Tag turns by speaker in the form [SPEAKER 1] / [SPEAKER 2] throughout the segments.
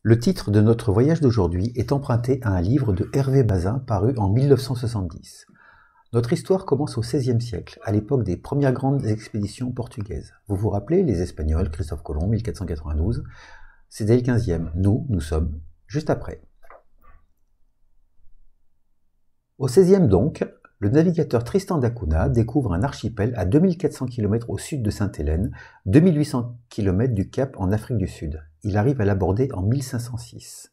[SPEAKER 1] Le titre de notre voyage d'aujourd'hui est emprunté à un livre de Hervé Bazin paru en 1970. Notre histoire commence au XVIe siècle, à l'époque des premières grandes expéditions portugaises. Vous vous rappelez, les Espagnols, Christophe Colomb, 1492, c'était le XVe. Nous sommes juste après. Au XVIe donc, le navigateur Tristan d'Acunha découvre un archipel à 2400 km au sud de Sainte-Hélène, 2800 km du Cap en Afrique du Sud. Il arrive à l'aborder en 1506.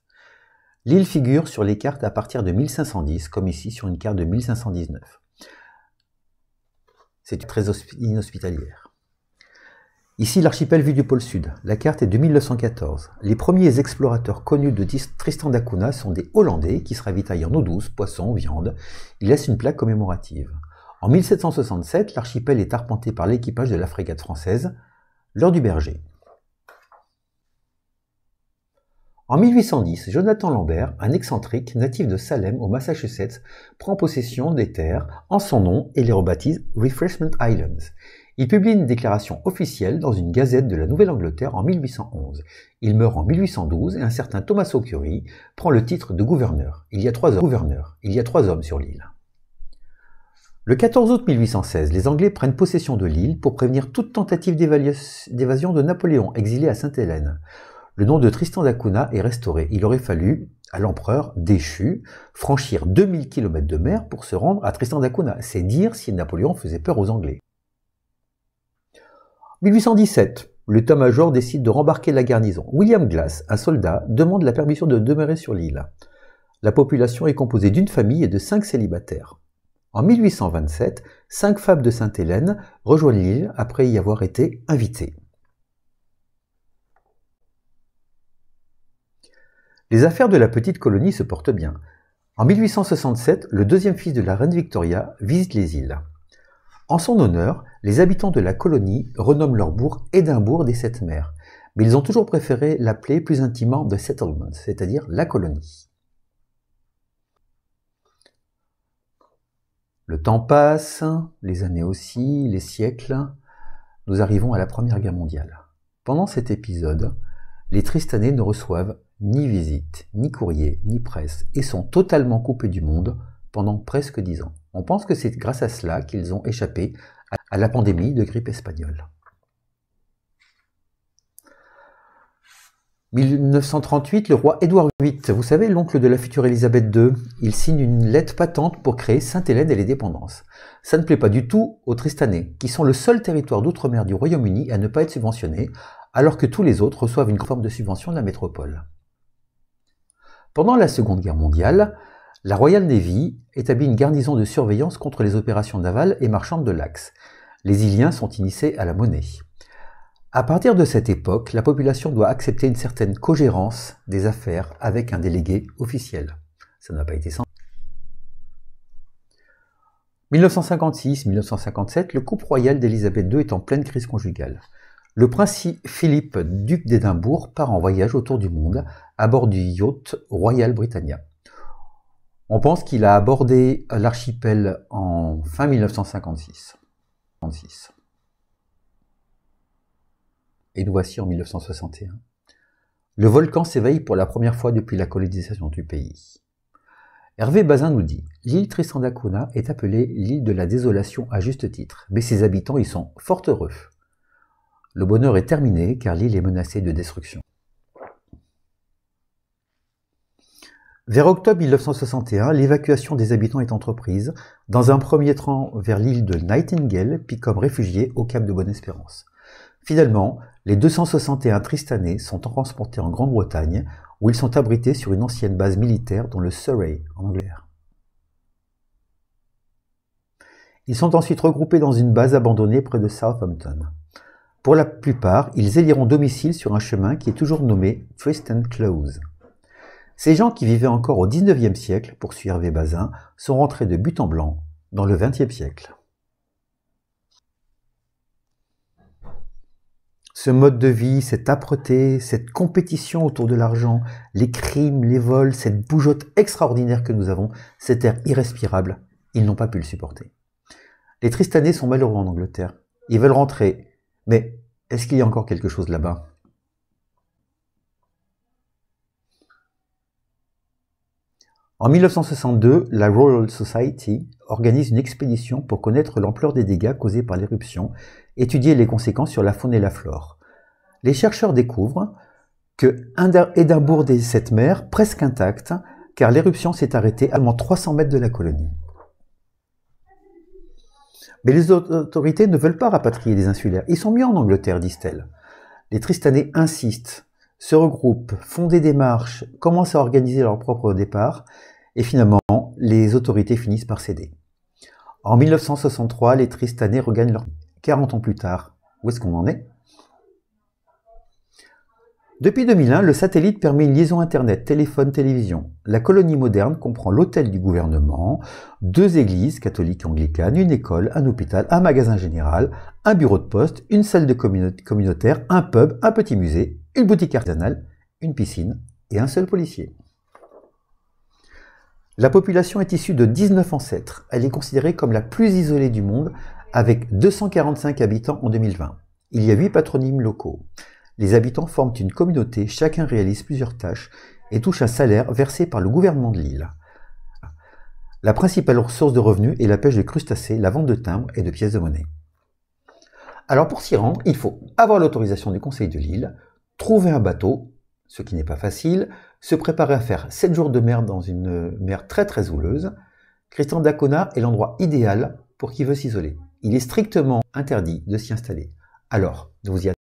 [SPEAKER 1] L'île figure sur les cartes à partir de 1510, comme ici sur une carte de 1519. C'est très inhospitalière. Ici, l'archipel vu du pôle sud. La carte est de 1914. Les premiers explorateurs connus de Tristan d'Acunha sont des Hollandais qui se ravitaillent en eau douce, poissons, viande. Ils laissent une plaque commémorative. En 1767, l'archipel est arpenté par l'équipage de la frégate française, l'Heure du Berger. En 1810, Jonathan Lambert, un excentrique natif de Salem au Massachusetts, prend possession des terres en son nom et les rebaptise Refreshment Islands. Il publie une déclaration officielle dans une gazette de la Nouvelle-Angleterre en 1811. Il meurt en 1812 et un certain Tommaso Curie prend le titre de gouverneur. Il y a trois hommes sur l'île. Le 14 août 1816, les Anglais prennent possession de l'île pour prévenir toute tentative d'évasion de Napoléon, exilé à Sainte-Hélène. Le nom de Tristan d'Acunha est restauré. Il aurait fallu, à l'empereur déchu, franchir 2000 km de mer pour se rendre à Tristan d'Acunha. C'est dire si Napoléon faisait peur aux Anglais. 1817, l'état-major décide de rembarquer la garnison. William Glass, un soldat, demande la permission de demeurer sur l'île. La population est composée d'une famille et de 5 célibataires. En 1827, 5 femmes de Sainte-Hélène rejoignent l'île après y avoir été invitées. Les affaires de la petite colonie se portent bien. En 1867, le deuxième fils de la reine Victoria visite les îles. En son honneur, les habitants de la colonie renomment leur bourg Édimbourg des Sept Mers, mais ils ont toujours préféré l'appeler plus intimement The Settlement, c'est-à-dire la colonie. Le temps passe, les années aussi, les siècles. Nous arrivons à la Première Guerre mondiale. Pendant cet épisode, les Tristanais ne reçoivent ni visite, ni courrier, ni presse, et sont totalement coupés du monde pendant presque 10 ans. On pense que c'est grâce à cela qu'ils ont échappé à la pandémie de grippe espagnole. 1938, le roi Édouard VIII, vous savez, l'oncle de la future Élisabeth II, il signe une lettre patente pour créer Sainte-Hélène et les dépendances. Ça ne plaît pas du tout aux Tristanais, qui sont le seul territoire d'outre-mer du Royaume-Uni à ne pas être subventionné, alors que tous les autres reçoivent une forme de subvention de la métropole. Pendant la Seconde Guerre mondiale, la Royal Navy établit une garnison de surveillance contre les opérations navales et marchandes de l'Axe. Les Iliens sont initiés à la monnaie. À partir de cette époque, la population doit accepter une certaine cogérance des affaires avec un délégué officiel. Ça n'a pas été sans. 1956-1957, le couple royal d'Élisabeth II est en pleine crise conjugale. Le prince Philippe, duc d'Édimbourg, part en voyage autour du monde à bord du yacht Royal Britannia. On pense qu'il a abordé l'archipel en fin 1956. Et nous voici en 1961. Le volcan s'éveille pour la première fois depuis la colonisation du pays. Hervé Bazin nous dit « L'île Tristan d'Acunha est appelée l'île de la désolation à juste titre, mais ses habitants y sont fort heureux. Le bonheur est terminé car l'île est menacée de destruction. » Vers octobre 1961, l'évacuation des habitants est entreprise, dans un premier temps vers l'île de Nightingale, puis comme réfugiés au cap de Bonne-Espérance. Finalement, les 261 Tristanais sont transportés en Grande-Bretagne, où ils sont abrités sur une ancienne base militaire dans le Surrey, en Angleterre. Ils sont ensuite regroupés dans une base abandonnée près de Southampton. Pour la plupart, ils éliront domicile sur un chemin qui est toujours nommé Tristan Close. Ces gens qui vivaient encore au XIXe siècle, poursuit Hervé Bazin, sont rentrés de but en blanc dans le XXe siècle. Ce mode de vie, cette âpreté, cette compétition autour de l'argent, les crimes, les vols, cette bougeotte extraordinaire que nous avons, cet air irrespirable, ils n'ont pas pu le supporter. Les Tristanais sont malheureux en Angleterre. Ils veulent rentrer. Mais est-ce qu'il y a encore quelque chose là-bas ? En 1962, la Royal Society organise une expédition pour connaître l'ampleur des dégâts causés par l'éruption, étudier les conséquences sur la faune et la flore. Les chercheurs découvrent que Édimbourg est cette mer presque intacte, car l'éruption s'est arrêtée à seulement 300 mètres de la colonie. Mais les autorités ne veulent pas rapatrier les insulaires. Ils sont mieux en Angleterre, disent-elles. Les Tristanais insistent, se regroupent, font des démarches, commencent à organiser leur propre départ, et finalement, les autorités finissent par céder. En 1963, les Tristanais regagnent leur pays. 40 ans plus tard, où est-ce qu'on en est? Depuis 2001, le satellite permet une liaison Internet, téléphone, télévision. La colonie moderne comprend l'hôtel du gouvernement, 2 églises catholiques anglicanes, une école, un hôpital, un magasin général, un bureau de poste, une salle de communautaire, un pub, un petit musée, une boutique artisanale, une piscine et un seul policier. La population est issue de 19 ancêtres. Elle est considérée comme la plus isolée du monde, avec 245 habitants en 2020. Il y a 8 patronymes locaux. Les habitants forment une communauté, chacun réalise plusieurs tâches et touche un salaire versé par le gouvernement de l'île. La principale source de revenus est la pêche de crustacés, la vente de timbres et de pièces de monnaie. Alors pour s'y rendre, il faut avoir l'autorisation du conseil de l'île, trouver un bateau, ce qui n'est pas facile, se préparer à faire 7 jours de mer dans une mer très très houleuse. Tristan d'Acona est l'endroit idéal pour qui veut s'isoler. Il est strictement interdit de s'y installer. Alors, vous y